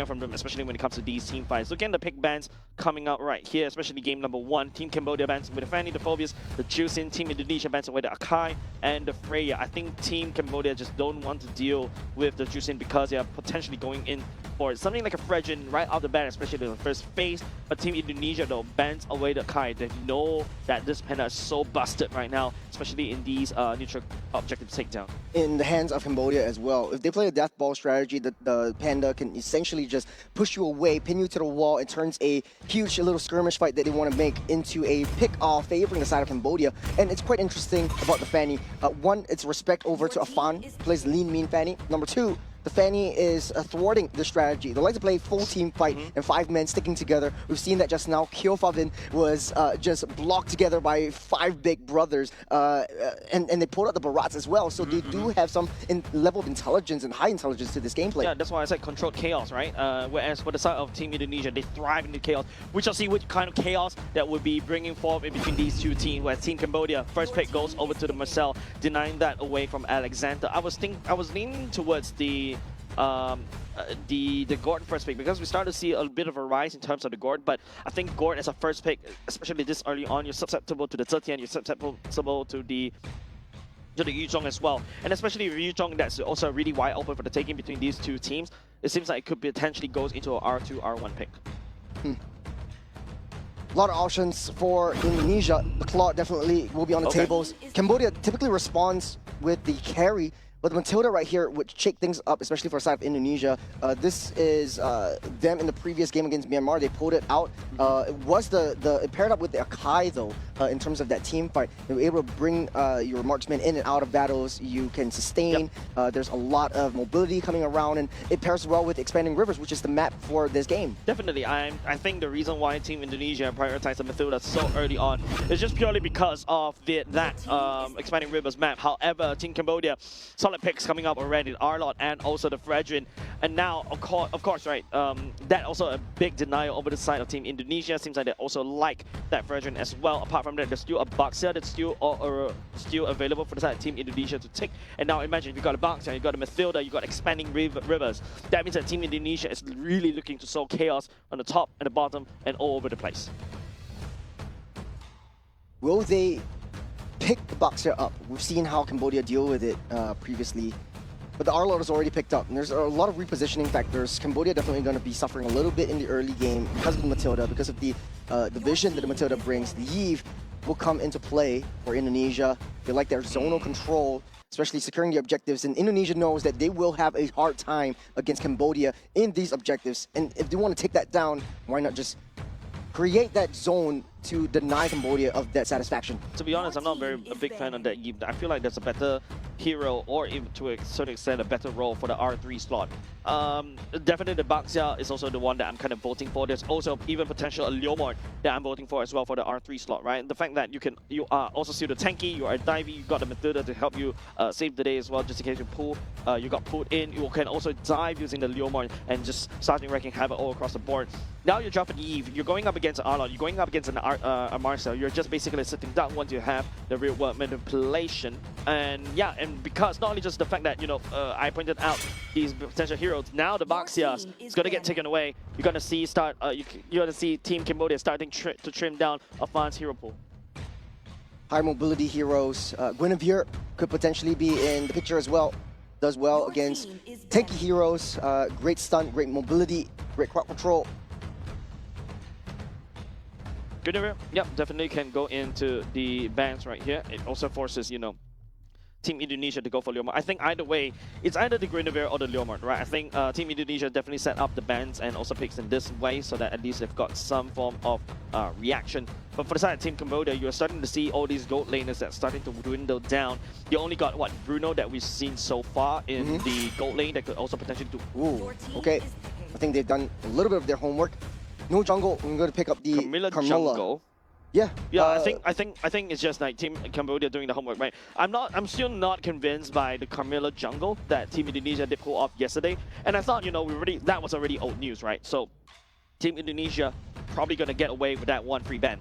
from them, especially when it comes to these team fights. Look at the pick bans coming out right here, especially game number 1. Team Cambodia bans with the Fanny, the Phobias, the Juicin, Team Indonesia bans with the Akai and the Freya. I think Team Cambodia just don't want to deal with the Juicin because they are potentially going in for something like a Fredgen right off the bat, especially in the first phase. But Team Indonesia though bans away the Akai. They know that this Panda is so busted right now, especially in these neutral objective takedown. In the hands of Cambodia as well. If they play a death ball strategy, the Panda can essentially just push you away, pin you to the wall. It turns a huge little skirmish fight that they want to make into a pick-off favoring the side of Cambodia. And it's quite interesting about the Fanny. One, it's respect over to Afan, plays lean, mean Fanny. Number 2, the Fanny is thwarting the strategy. They like to play full team fight and 5 men sticking together. We've seen that just now. Kjolfavin was just blocked together by 5 big brothers, and they pulled out the Barats as well. So they do have some level of intelligence and high intelligence to this gameplay. Yeah, that's why I said controlled chaos, right? Whereas for the side of Team Indonesia, they thrive in the chaos. We shall see which kind of chaos that would be bringing forth in between these two teams. Where Team Cambodia first pick goes over to the Marcel, denying that away from Alexander. I was leaning towards the Gordon first pick because we started to see a bit of a rise in terms of the Gordon, but I think Gordon as a first pick, especially this early on, you're susceptible to the Zetian, you're susceptible to the Yuzhong as well, and especially with Yuzhong that's also really wide open for the taking between these two teams. It seems like it could potentially goes into an R2, R1 pick. A lot of options for Indonesia. The claw definitely will be on the tables. Cambodia typically responds with the carry, but the Matilda right here would shake things up, especially for the side of Indonesia. This is them in the previous game against Myanmar. They pulled it out. It was it paired up with the Akai though, in terms of that team fight. They were able to bring your marksmen in and out of battles. You can sustain. There's a lot of mobility coming around, and it pairs well with Expanding Rivers, which is the map for this game. Definitely, I think the reason why Team Indonesia prioritized the Matilda so early on is just purely because of that Expanding Rivers map. However, Team Cambodia, solid picks coming up already, Arlot and also the Fredrin. And now, of course, right, that also a big denial over the side of Team Indonesia. Seems like they also like that Fredrin as well. Apart from that, there's still a Boxer that's still available for the side of Team Indonesia to take. And now imagine, you got a Boxer, you got a Matilda, you got Expanding Rivers. That means that Team Indonesia is really looking to sow chaos on the top and the bottom and all over the place. Will they pick the Boxer up? We've seen how Cambodia deal with it previously, but the Arlot is already picked up, and there's a lot of repositioning factors. Cambodia definitely going to be suffering a little bit in the early game because of the Matilda, because of the vision that the Matilda brings. The Yves will come into play for Indonesia. They like their zonal control, especially securing the objectives, and Indonesia knows that they will have a hard time against Cambodia in these objectives, and if they want to take that down, why not just create that zone to deny Cambodia of that satisfaction? To be honest, I'm not a big fan of that Yves. I feel like there's a better hero, or even to a certain extent, a better role for the R3 slot. Definitely the Baxia is also the one that I'm kind of voting for. There's also even potential a Leomord that I'm voting for as well for the R3 slot, right? And the fact that you are also still the tanky, you are divey, you got the Matilda to help you save the day as well, just in case you got pulled in. You can also dive using the Leomord and just starting wrecking havoc all across the board. Now you're dropping Yves, you're going up against Arlot, you're going up against a Marcel, you're just basically sitting down once you have the real world manipulation. And yeah, and because not only just the fact that, I pointed out these potential heroes, now the Baxias is going to get taken away. You're going to see you're going to see Team Cambodia starting to trim down Afan's hero pool. High mobility heroes. Guinevere could potentially be in the picture as well. Does well against tanky heroes. Great stun, great mobility, great crowd control. Guinevere, yep, definitely can go into the bans right here. It also forces, Team Indonesia to go for Leomord. I think either way, it's either the Guinevere or the Leomord, right? I think Team Indonesia definitely set up the bans and also picks in this way so that at least they've got some form of reaction. But for the side of Team Cambodia, you're starting to see all these gold laners that are starting to dwindle down. You only got, Bruno that we've seen so far in the gold lane that could also potentially do. Ooh, okay. I think they've done a little bit of their homework. No jungle, we're going to pick up the Carmilla. Jungle. Yeah. I think it's just like Team Cambodia doing the homework, right? I'm still not convinced by the Carmilla jungle that Team Indonesia did pull off yesterday. And I thought, that was already old news, right? So Team Indonesia probably gonna get away with that one free ban.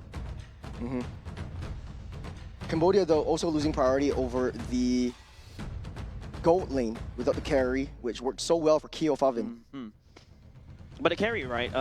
Cambodia though also losing priority over the gold lane without the carry, which worked so well for Kjolfavin. But the carry, right?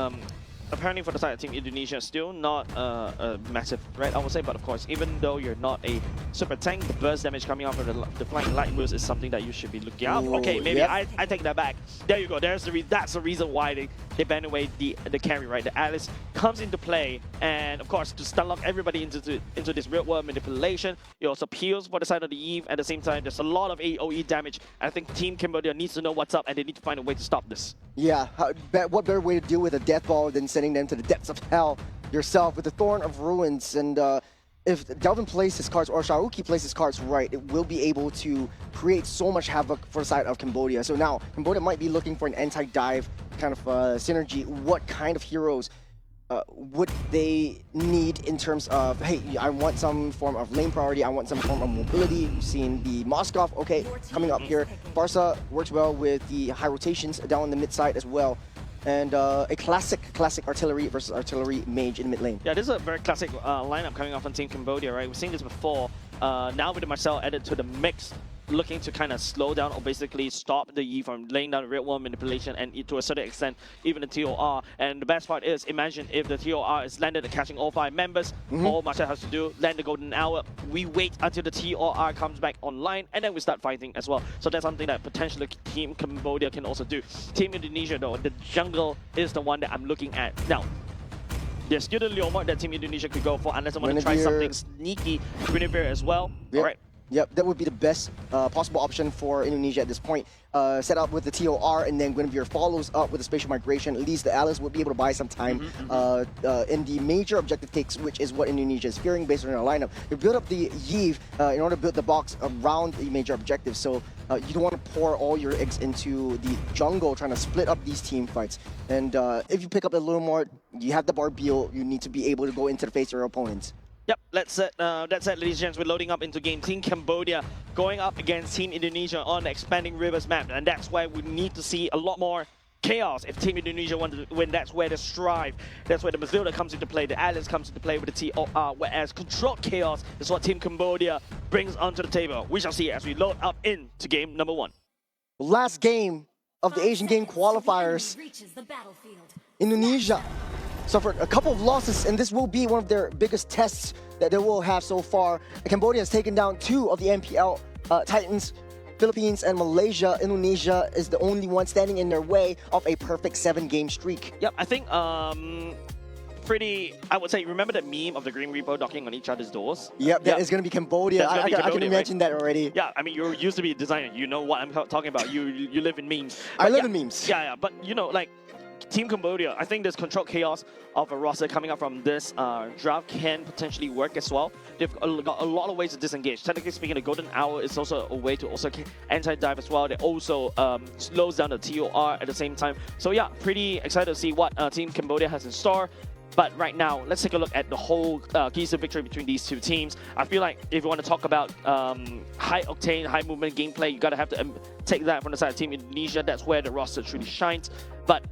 Apparently for the side of Team Indonesia, still not a massive threat, I would say. But of course, even though you're not a super tank, the burst damage coming off of the flying light boost is something that you should be looking out. Ooh, Okay, maybe yep. I take that back. There you go. That's the reason why they ban away the carry, right? The Alice comes into play, and of course to stun lock everybody into this real world manipulation. It also peels for the side of the Eve. At the same time, there's a lot of AOE damage. I think Team Cambodia needs to know what's up, and they need to find a way to stop this. Yeah, what better way to deal with a death ball than sending them to the depths of hell yourself with the Thorn of Ruins? And if Delvin plays his cards or Sharuki plays his cards right, it will be able to create so much havoc for the side of Cambodia. So now Cambodia might be looking for an anti-dive kind of synergy. What kind of heroes would they need in terms of, hey, I want some form of lane priority, I want some form of mobility? We've seen the Moskov, okay, coming up here. Barca works well with the high rotations down the mid side as well. And a classic artillery versus artillery mage in mid lane. Yeah, this is a very classic lineup coming off on Team Cambodia, right? We've seen this before. Now with the Marcel added to the mix, looking to kind of slow down or basically stop the Yi from laying down the real world manipulation and to a certain extent even the TOR. And the best part is, imagine if the TOR is landed catching all 5 members, all Marcel has to do, land the golden hour, we wait until the TOR comes back online, and then we start fighting as well. So that's something that potentially Team Cambodia can also do. Team Indonesia though, the jungle is the one that I'm looking at. Now, there's still the Leomord that Team Indonesia could go for unless I want to try something sneaky. Guinevere as well. Yep. All right. Yep, that would be the best possible option for Indonesia at this point. Set up with the TOR, and then Guinevere follows up with the spatial migration. At least the Alice would be able to buy some time in the major objective takes, which is what Indonesia is fearing based on their lineup. You build up the Yve in order to build the box around the major objective, so you don't want to pour all your eggs into the jungle trying to split up these team fights. And if you pick up a little more, you have the Barbiel, you need to be able to go into the face of your opponents. Yep, that's it, ladies and gents. We're loading up into game. Team Cambodia going up against Team Indonesia on the Expanding Rivers map, and that's why we need to see a lot more chaos if Team Indonesia wants to win. That's where the strive, that's where the Matilda comes into play, the Alice comes into play with the TOR, whereas controlled chaos is what Team Cambodia brings onto the table. We shall see as we load up into game number 1. Last game of the Asian Game qualifiers. Indonesia suffered a couple of losses, and this will be one of their biggest tests that they will have so far. Cambodia has taken down 2 of the MPL Titans. Philippines and Malaysia. Indonesia is the only one standing in their way of a perfect 7-game streak. Yep, I think pretty, I would say, remember the meme of the Green Reaper knocking on each other's doors? Yep, that is going to be Cambodia. I can imagine that already. Yeah, I mean, you used to be a designer. You know what I'm talking about. You live in memes. I live in memes. Yeah, but you know, like, Team Cambodia, I think this controlled chaos of a roster coming up from this draft can potentially work as well. They've got a lot of ways to disengage. Technically speaking, the Golden Hour is also a way to also anti-dive as well. They also slows down the TOR at the same time. So yeah, pretty excited to see what Team Cambodia has in store. But right now, let's take a look at the whole keys of victory between these 2 teams. I feel like if you want to talk about high-octane, high-movement gameplay, you got to have to take that from the side of Team Indonesia. That's where the roster truly shines. But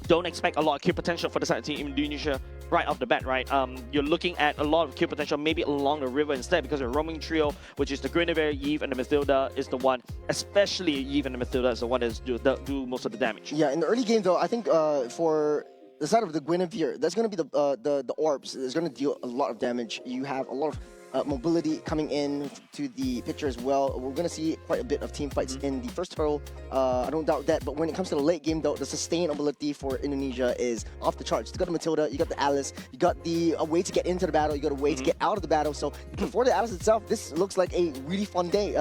don't expect a lot of kill potential for the side of Team Indonesia right off the bat, right? You're looking at a lot of kill potential maybe along the river instead, because the roaming trio, which is the Guinevere, Yve, and the Matilda, is the one, especially Yve and the Matilda, is the one that do most of the damage. Yeah, in the early game though, I think for the side of the Guinevere, that's going to be the orbs. It's going to deal a lot of damage. You have a lot of mobility coming in to the picture as well. We're going to see quite a bit of team fights in the first hurdle. I don't doubt that, but when it comes to the late game though, the sustain ability for Indonesia is off the charts. You got the Matilda, you got the Alice, you got the a way to get into the battle, you got a way to get out of the battle. So for the Alice itself, this looks like a really fun game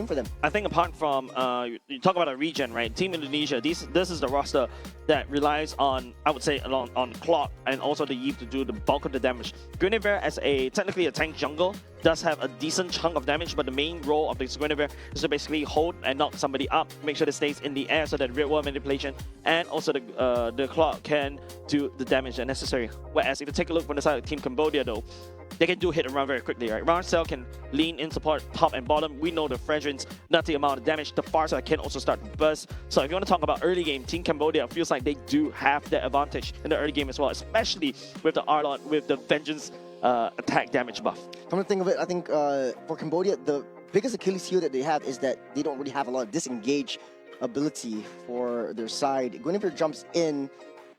for them. I think apart from you talk about a regen, right? Team Indonesia, this is the roster that relies on, I would say, on clock and also the Yve to do the bulk of the damage. Guinevere, as technically a tank jungle, does have a decent chunk of damage, but the main role of the Guinevere is to basically hold and knock somebody up, make sure it stays in the air so that real world manipulation and also the clock can do the damage that necessary. Whereas if you take a look from the side of Team Cambodia though, they can do hit and run very quickly, right? Marcel can lean in support top and bottom. We know the Fredrin's nutty amount of damage. The far side can also start to burst. So if you want to talk about early game, Team Cambodia feels like they do have the advantage in the early game as well, especially with the Arlot, with the Vengeance attack damage buff. Come to think of it, I think for Cambodia, the biggest Achilles heel that they have is that they don't really have a lot of disengage ability for their side. Guinevere jumps in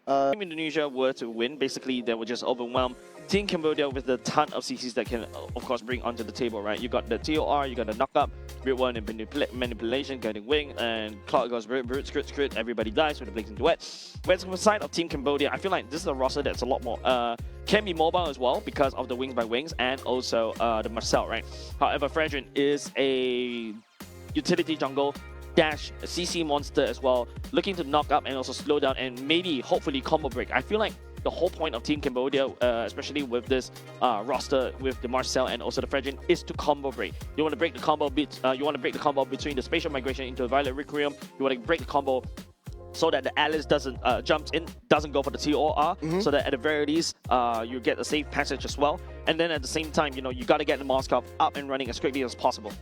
Team Indonesia were to win, basically they would just overwhelm Team Cambodia with a ton of CCs that can, of course, bring onto the table, right? You got the TOR, you got the knock-up, Grid 1 and manipulation, getting wing, and Cloud goes root, scrit, everybody dies with a blazing duet. Whereas on the side of Team Cambodia, I feel like this is a roster that's a lot more, can be mobile as well because of the wings by wings and also the Marcel, right? However, Sreang is a utility jungle dash CC monster as well, looking to knock up and also slow down and maybe hopefully combo break. I feel like the whole point of Team Cambodia, especially with this roster with the Marcel and also the Sreang, is to combo break. You want to break the combo you want to break the combo between the spatial migration into the Violet Requiem. You want to break the combo so that the Alice doesn't doesn't go for the TOR, so that at the very least you get a safe passage as well. And then at the same time, you know, you got to get the Moskov up and running as quickly as possible.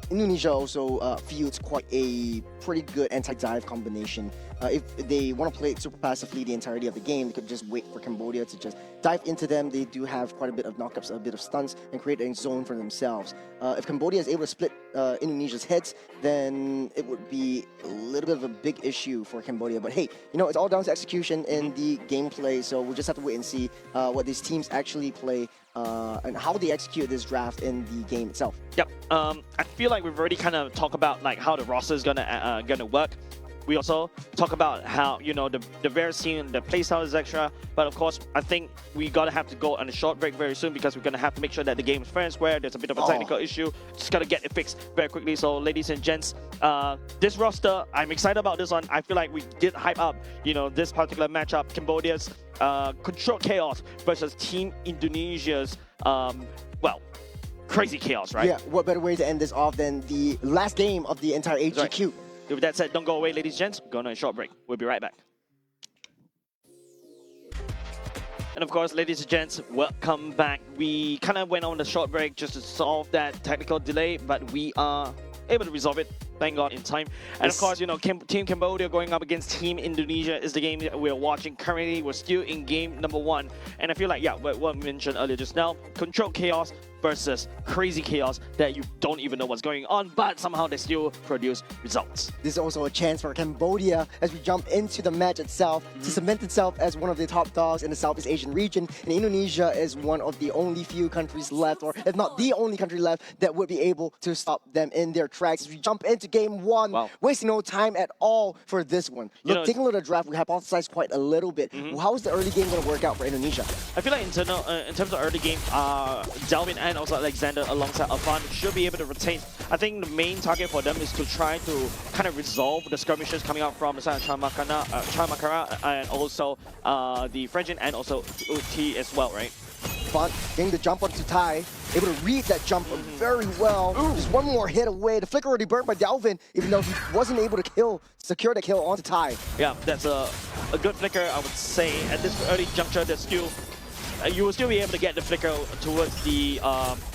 Indonesia also fields quite a pretty good anti-dive combination. If they want to play it super passively the entirety of the game, they could just wait for Cambodia to just dive into them. They do have quite a bit of knockups, a bit of stunts, and create a zone for themselves. If Cambodia is able to split Indonesia's heads, then it would be a little bit of a big issue for Cambodia. But hey, you know, it's all down to execution in the gameplay, so we'll just have to wait and see what these teams actually play and how they execute this draft in the game itself. Yep. I feel like we've already kind of talked about like how the roster is gonna work. We also talk about how, you know, the various team, the playstyle is extra, but of course I think we gotta have to go on a short break very soon because we're gonna have to make sure that the game is fair and square. There's a bit of a technical issue, just gotta get it fixed very quickly. So ladies and gents, this roster, I'm excited about this one. I feel like we did hype up, you know, this particular matchup, Cambodia's Controlled Chaos versus Team Indonesia's well, crazy chaos, right? Yeah, what better way to end this off than the last game of the entire HGQ? Right. With that said, don't go away, ladies and gents. We're going on a short break. We'll be right back. And of course, ladies and gents, welcome back. We kind of went on a short break just to solve that technical delay, but we are able to resolve it, thank God, in time. And of course, you know, Team Cambodia going up against Team Indonesia is the game that we're watching currently. We're still in game number 1. And I feel like, yeah, what we mentioned earlier just now, Controlled Chaos versus Crazy Chaos that you don't even know what's going on, but somehow they still produce results. This is also a chance for Cambodia as we jump into the match itself to cement itself as one of the top dogs in the Southeast Asian region. And Indonesia is one of the only few countries left, or if not the only country left, that would be able to stop them in their tracks. As we jump into game 1, wasting no time at all for this one. Look, taking a look at the draft, we hypothesized quite a little bit. How is the early game going to work out for Indonesia? I feel like in terms of early game, Delvin and also Alexander alongside Afan should be able to retain. I think the main target for them is to try to kind of resolve the skirmishes coming out from the side of Chamakara and also the Sreang and also T as well, right? But getting the jump onto Tai, able to read that jump very well. Just one more hit away. The flicker already burned by Delvin, even though he wasn't able to secure the kill onto Tai. Yeah, that's a good flicker, I would say. At this early juncture, there's still you will still be able to get the flicker towards the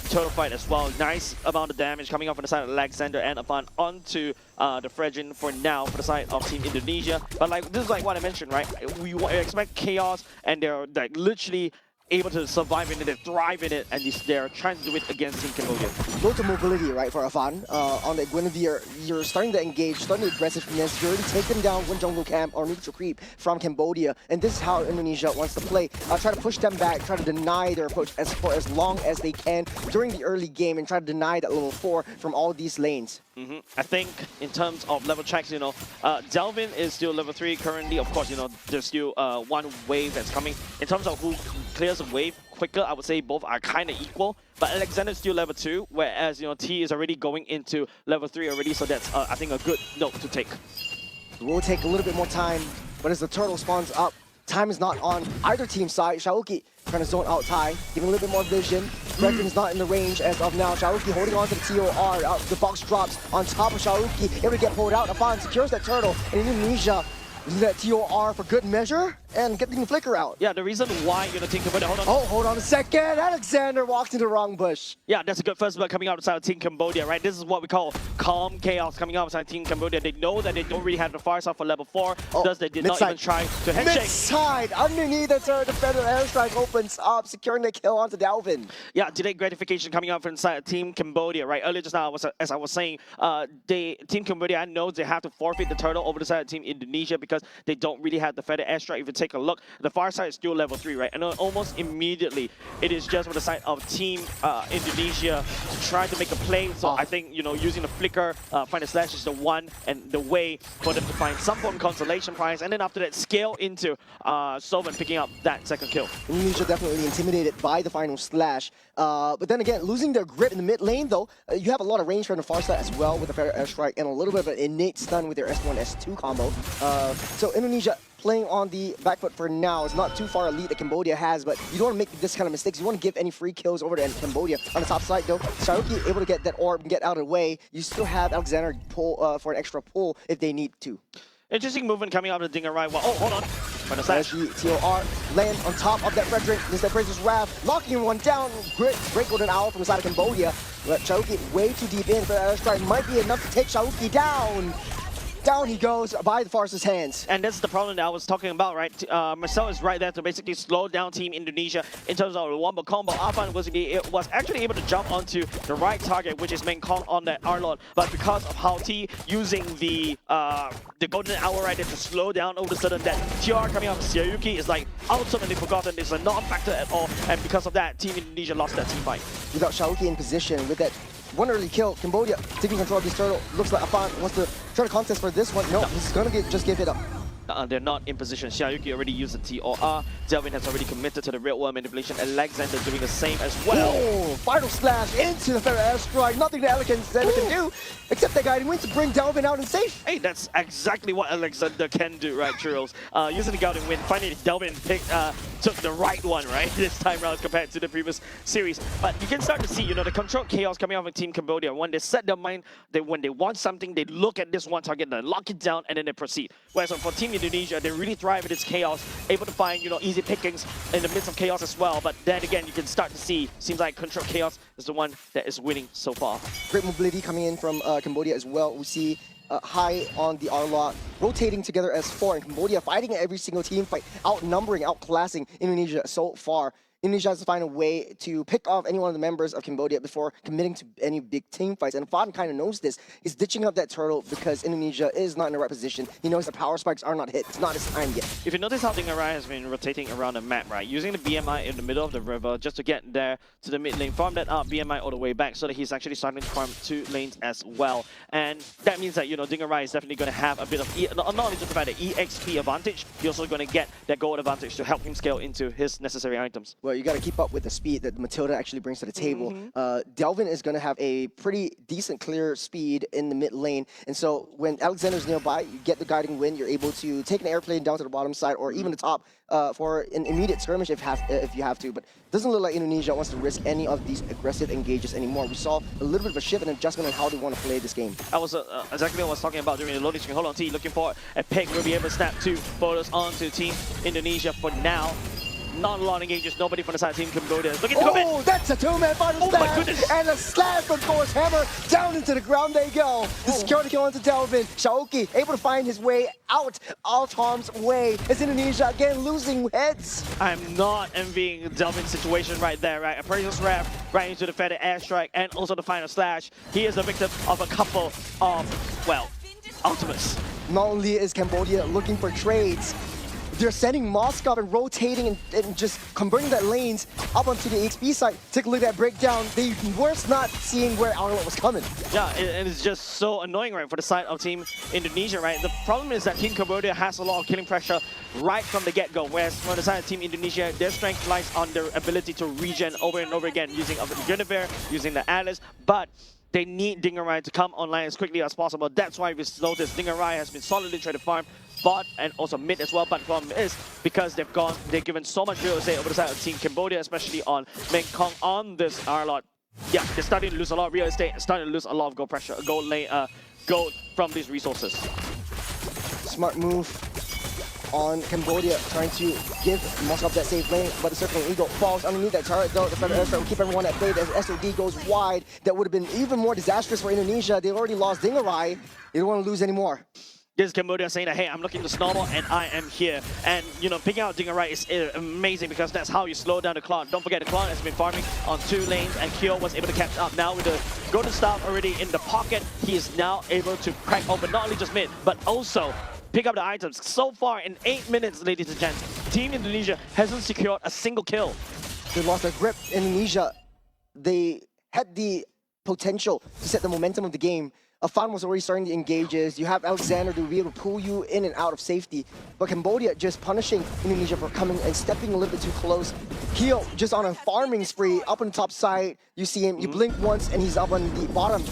turtle fight as well. Nice amount of damage coming off on the side of Alexander and Afan onto the Sreang for now for the side of Team Indonesia. But like this is like what I mentioned, right? We expect chaos, and they're like literally able to survive in it, they thrive in it, and they're trying to do it against Team Cambodia. Go to mobility, right, for Afan. On the Guinevere, you're starting to engage, starting to aggressiveness. You're already taking down one jungle camp or neutral creep from Cambodia, and this is how Indonesia wants to play. Try to push them back, try to deny their approach for as long as they can during the early game, and try to deny that level 4 from all these lanes. I think in terms of level checks, you know, Delvin is still level 3 currently. Of course, you know, there's still one wave that's coming. In terms of who clears a wave quicker, I would say both are kind of equal. But Alexander's still level 2, whereas, you know, T is already going into level 3 already. So that's, I think, a good note to take. It will take a little bit more time, but as the turtle spawns up, time is not on either team's side. Shaoki trying to zone out Tai, giving a little bit more vision. Sreang is not in the range as of now. Shaoki holding on to the TOR. The box drops on top of Shaoki. Able to get pulled out. Afan secures that turtle. And Indonesia uses that TOR for good measure and getting the flicker out. Yeah, the reason why, you know, Team Cambodia, hold on. Oh, hold on a second. Alexander walked into the wrong bush. Yeah, that's a good first blood coming out outside of Team Cambodia, right? This is what we call calm chaos coming out outside Team Cambodia. They know that they don't really have the fire side for level 4, thus they did not even try to handshake. Mid-side, underneath the turret defender, airstrike opens up, securing the kill onto Delvin. Yeah, delayed gratification coming out from inside Team Cambodia, right? Earlier just now, as I was saying, Team Cambodia knows they have to forfeit the turtle over the side of Team Indonesia because because they don't really have the feather airstrike. If you take a look, the far side is still level 3, right? And almost immediately, it is just on the side of Team Indonesia to try to make a play. So I think, you know, using the flicker, find a slash is the one and the way for them to find some form of consolation prize. And then after that, scale into Sovan picking up that second kill. Indonesia definitely intimidated by the final slash. But then again, losing their grip in the mid lane, though, you have a lot of range from the far side as well with the feather airstrike and a little bit of an innate stun with their S1, S2 combo. So Indonesia playing on the back foot for now. It's not too far elite that Cambodia has, but you don't want to make this kind of mistakes. You want to give any free kills over to Cambodia. On the top side, though, Shaoki able to get that orb and get out of the way. You still have Alexander pull for an extra pull if they need to. Interesting movement coming out of the Dinger right. Well, oh, hold on. TOR land on top of that Frederick. This is Fraser's Wrath, knocking one down. Great golden hour from the side of Cambodia. But Shaoki way too deep in for that airstrike. Might be enough to take Shaoki down. Down he goes by the Fars's hands. And that's the problem that I was talking about, right? Marcel is right there to basically slow down Team Indonesia in terms of the wombo combo. Arfan was actually able to jump onto the right target, which is Mengkong on that Arlord. But because of how T using the golden hour right there to slow down, all of a sudden that TR coming out of Xiaoyuki is like ultimately forgotten. It's a non-factor at all. And because of that, Team Indonesia lost that team fight. Without Shaoki in position with that one early kill, Cambodia taking control of this turtle. Looks like Afan wants to try to contest for this one. No, he's gonna just give it up. They're not in position. Xiaoyuki already used the TOR. Delvin has already committed to the real world manipulation. Alexander doing the same as well. Oh, final slash into the feather airstrike. Nothing that Alexander can do except that guiding wind to bring Delvin out and safe. Hey, that's exactly what Alexander can do, right, Churros? Using the guiding wind, finally Delvin took the right one, right, this time around compared to the previous series. But you can start to see, you know, the controlled chaos coming out of Team Cambodia. When they set their mind, when they want something, they look at this one target, they lock it down, and then they proceed. Whereas for Team Indonesia, they really thrive in this chaos, able to find, you know, easy pickings in the midst of chaos as well. But then again, you can start to see, seems like controlled chaos is the one that is winning so far. Great mobility coming in from Cambodia as well. We see high on the R-Lot, rotating together as 4, and Cambodia fighting every single team fight, outnumbering, outclassing Indonesia so far. Indonesia has to find a way to pick off any one of the members of Cambodia before committing to any big team fights. And Faden kind of knows this. He's ditching up that turtle because Indonesia is not in the right position. He knows the power spikes are not hit. It's not his time yet. If you notice how Dingarai has been rotating around the map, right? Using the BMI in the middle of the river just to get there to the mid lane, farm that up, BMI all the way back so that he's actually starting to farm 2 lanes as well. And that means that, you know, Dingarai is definitely going to have a bit of, not only just about the EXP advantage, he's also going to get that gold advantage to help him scale into his necessary items. Well, you got to keep up with the speed that Matilda actually brings to the table. Delvin is going to have a pretty decent clear speed in the mid lane, and so when Alexander's nearby, you get the guiding wind, you're able to take an airplane down to the bottom side or even the top for an immediate skirmish if you have to. But it doesn't look like Indonesia wants to risk any of these aggressive engages anymore. We saw a little bit of a shift and adjustment in how they want to play this game. That was exactly what I was talking about during the loading screen. Hold on, T, looking for a pick. We'll be able to snap 2 photos onto Team Indonesia for now. Not a lot of engages, nobody from the side of Team Cambodia. Looking to commit. Oh, that's a 2-man final slash. My goodness. And a slash from Thor's hammer down into the ground they go. The security kill onto Delvin. Shaoki able to find his way out of harm's way. As Indonesia again losing heads. I'm not envying Delvin's situation right there, right? Appraiser's Wrath right into the feather airstrike and also the final slash. He is the victim of a couple of, well, ultimates. Not only is Cambodia looking for trades, they're sending Moscow and rotating and just converting that lanes up onto the XP side. Take a look at that breakdown. They were not seeing where Arnold was coming. Yeah, and it's just so annoying, right, for the side of Team Indonesia, right? The problem is that Team Cambodia has a lot of killing pressure right from the get-go, whereas for the side of Team Indonesia, their strength lies on their ability to regen over and over again using the Guinevere, using the Alice, but they need Dingarai to come online as quickly as possible. That's why we noticed Dingarai has been solidly trying to farm bot and also mid as well. But the problem is because they've given so much real estate over the side of Team Cambodia, especially on Mengkong on this R-Lot. Yeah, they're starting to lose a lot of real estate, starting to lose a lot of gold pressure, gold from these resources. Smart move on Cambodia, trying to give Moscow that safe lane, but the Circling Eagle falls underneath that turret though. The feather airstrike will keep everyone at bay as SOD goes wide. That would have been even more disastrous for Indonesia. They already lost Dingarai. They don't want to lose anymore. This is Cambodia saying that, hey, I'm looking to snowball and I am here. And, you know, picking out Dingarai is amazing because that's how you slow down the clown. Don't forget, the clown has been farming on 2 lanes and Kyo was able to catch up. Now with the golden staff already in the pocket, he is now able to crack open not only just mid, but also pick up the items. So far, in 8 minutes, ladies and gents, Team Indonesia hasn't secured a single kill. They lost their grip. Indonesia, they had the potential to set the momentum of the game. Afan was already starting the engages. You have Alexander to be able to pull you in and out of safety. But Cambodia just punishing Indonesia for coming and stepping a little bit too close. Keo just on a farming spree, up on the top side. You see him, you blink once and he's up on the bottom.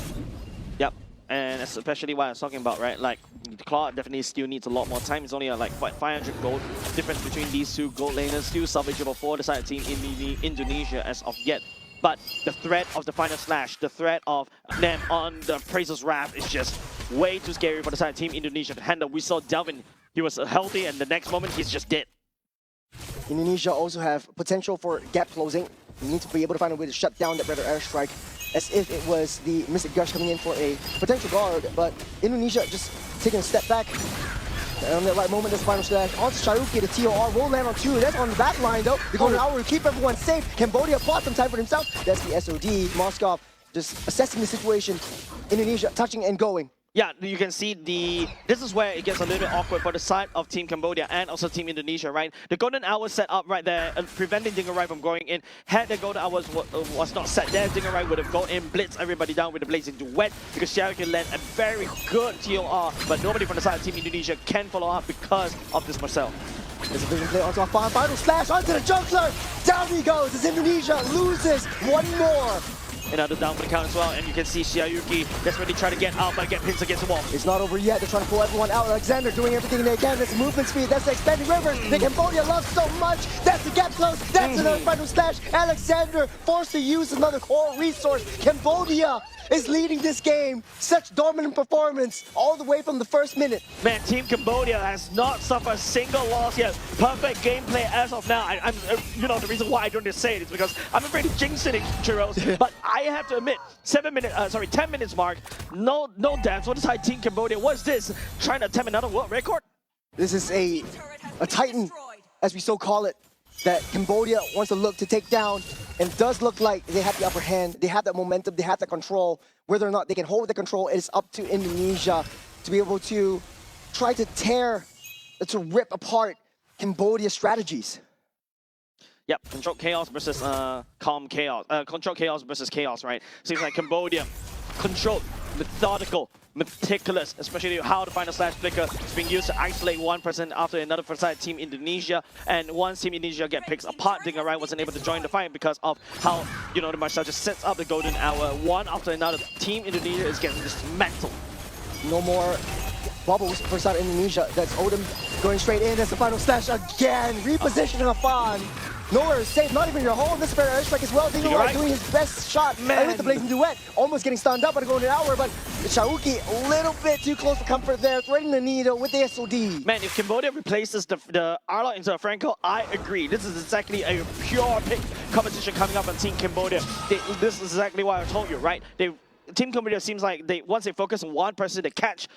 Yep, and especially what I was talking about, right? Like, Claude definitely still needs a lot more time. It's only like what, 500 gold difference between these two gold laners. Still salvageable for the side team in Indonesia as of yet. But the threat of the final slash, the threat of them on the Appraiser's Wrath is just way too scary for the side team Indonesia to handle. We saw Delvin, he was healthy, and the next moment he's just dead. Indonesia also have potential for gap closing. You need to be able to find a way to shut down that Predator airstrike as if it was the Mystic Gush coming in for a potential guard. But Indonesia just taking a step back. And on that right moment, this final slash onto Sharuki, the TOR will land on 2. That's on the back line though. The golden hour will keep everyone safe. Cambodia bought some time for himself. That's the SOD. Moskov just assessing the situation. Indonesia touching and going. Yeah, you can see this is where it gets a little bit awkward for the side of Team Cambodia and also Team Indonesia, right? The golden hour set up right there, preventing Dingerai from going in. Had the golden hour was not set there, Dingerai would have gone in, blitz everybody down with the blazing duet, because Xiao can land a very good TOR, but nobody from the side of Team Indonesia can follow up because of this Marcel. There's a vision play onto a final slash onto the juggler. Down he goes as Indonesia loses one more. Another down for the count as well, and you can see Xiaoyuki desperately trying to get out, but get pins against the wall. It's not over yet. They're trying to pull everyone out. Alexander doing everything they can. That's movement speed. That's the expanding river. The Cambodia loves so much. That's the gap close. That's another final slash. Alexander forced to use another core resource. Cambodia is leading this game. Such dominant performance all the way from the first minute. Man, Team Cambodia has not suffered a single loss yet. Perfect gameplay as of now. I'm you know, the reason why I don't just say it is because I'm afraid of jinxing it, Churros. But I have to admit, 10 minutes mark, no deaths. What is high Team Cambodia? What's this? Trying to attempt another world record? This is a titan, as we so call it, that Cambodia wants to look to take down, and does look like they have the upper hand. They have that momentum, they have the control. Whether or not they can hold the control, it is up to Indonesia to be able to try to rip apart Cambodia's strategies. Yep, control chaos versus calm chaos. Control chaos versus chaos, right? Seems like Cambodia controlled, methodical, meticulous, especially how the final slash flicker is being used to isolate one person after another for side Team Indonesia. And once Team Indonesia get picked apart, Dingerai wasn't able to join the fight because of how, you know, the Marcel just sets up the golden hour one after another. Team Indonesia is getting dismantled. No more bubbles for side Indonesia. That's Odin going straight in. That's the final slash again. Repositioning Afan. Nowhere is safe, not even your home. This Predator airstrike as well. Dingerai doing his best shot. Man. With the blazing duet, almost getting stunned up by the golden hour, but Sharuki a little bit too close for comfort there, threading the needle with the SOD. Man, if Cambodia replaces the Arlot into a Franco, I agree. This is exactly a pure pick competition coming up on Team Cambodia. This is exactly why I told you, right? Team Cambodia seems like once they focus on one person, they catch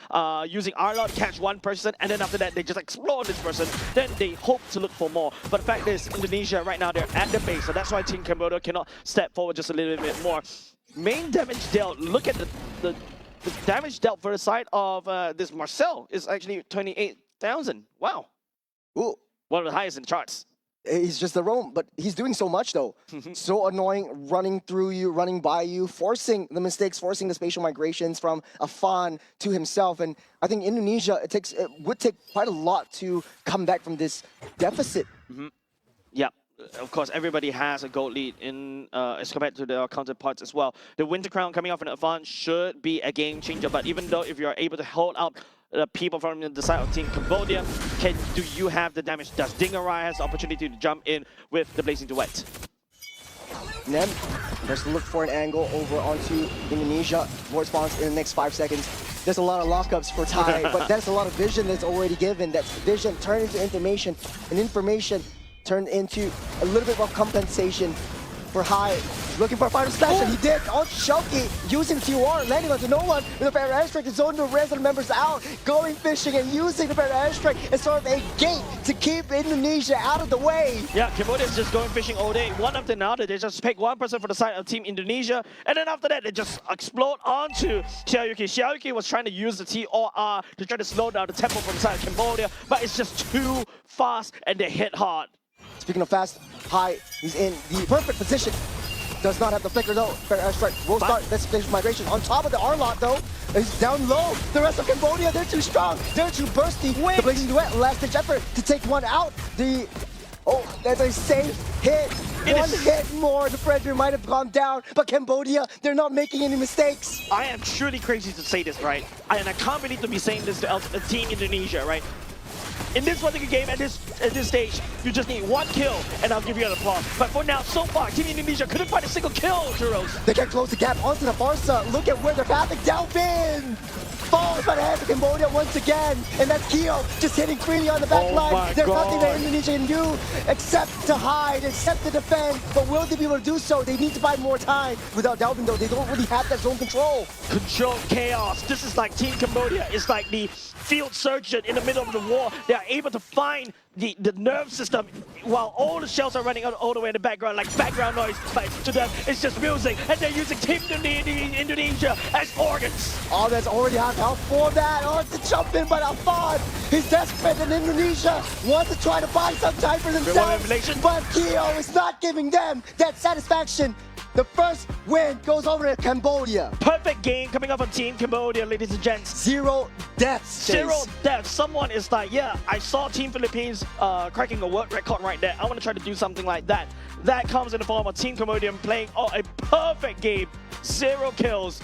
using Arlot to catch one person, and then after that they just explore this person. Then they hope to look for more. But the fact is, Indonesia right now they're at the base, so that's why Team Cambodia cannot step forward just a little bit more. Main damage dealt. Look at the damage dealt for the side of this Marcel is actually 28,000. Wow. Ooh. One of the highest in the charts. He's just the roam, but he's doing so much though. So annoying, running through you, running by you, forcing the mistakes, forcing the spatial migrations from Afan to himself. And I think Indonesia, it would take quite a lot to come back from this deficit. Yeah. Of course, everybody has a gold lead in as compared to their counterparts as well. The Winter Crown coming off an Afan should be a game changer, but even though if you're able to hold out the people from the side of Team Cambodia, do you have the damage? Does Dingerai has the opportunity to jump in with the blazing duet? Nem, let's look for an angle over onto Indonesia. More spawns in the next 5 seconds. There's a lot of lockups for Thai, but that's a lot of vision that's already given. That's vision turned into information, and information turned into a little bit of compensation for High. Looking for a final slash, and he did. Oh, Shoki using the TOR, landing onto no one. And the Fair Airstrike is zoning the resident members out, going fishing and using the Fair Airstrike as sort of a gate to keep Indonesia out of the way. Yeah, Cambodia is just going fishing all day. One after another, they just pick one person for the side of Team Indonesia, and then after that, they just explode onto Xiaoyuki. Xiaoyuki was trying to use the TOR to try to slow down the tempo from the side of Cambodia, but it's just too fast, and they hit hard. Speaking of fast, High, he's in the perfect position. Does not have the flicker though. Fair Airstrike will start this stage migration. On top of the R-Lot though, is down low. The rest of Cambodia, they're too strong. They're too bursty. Wait. The Blazing Duet, last ditch effort to take one out. That's a safe hit. One hit more, the Predator might have gone down, but Cambodia, they're not making any mistakes. I am truly crazy to say this, right? And I can't believe to be saying this to Team Indonesia, right? In this particular game, at this stage, you just need one kill, and I'll give you an applause. But for now, so far, Team Indonesia couldn't find a single kill, Juros. They can close the gap onto the Barca. Look at where they're pathing down. Bin falls by the hands of Cambodia once again, and that's Kyo just hitting freely on the back line. There's nothing that Indonesia can do except to hide, except to defend. But will they be able to do so? They need to buy more time. Without Dalvin, though, they don't really have that zone control. Control chaos. This is like Team Cambodia. It's like the field surgeon in the middle of the war. They are able to find the nerve system while all the shells are running all the way in the background, like background noise, but to them it's just music, and they're using Team Indonesia as organs. Oh, that's already out for that. Oh, it's a jump in by Alfad. He's desperate, and Indonesia wants to try to buy some time for themselves, but Kyo is not giving them that satisfaction. The first win goes over to Cambodia. Perfect game coming up on Team Cambodia, ladies and gents. 0 deaths. Chase. 0 deaths. Someone is like, yeah, I saw Team Philippines cracking a world record right there. I want to try to do something like that. That comes in the form of Team Cambodia playing a perfect game. 0 kills.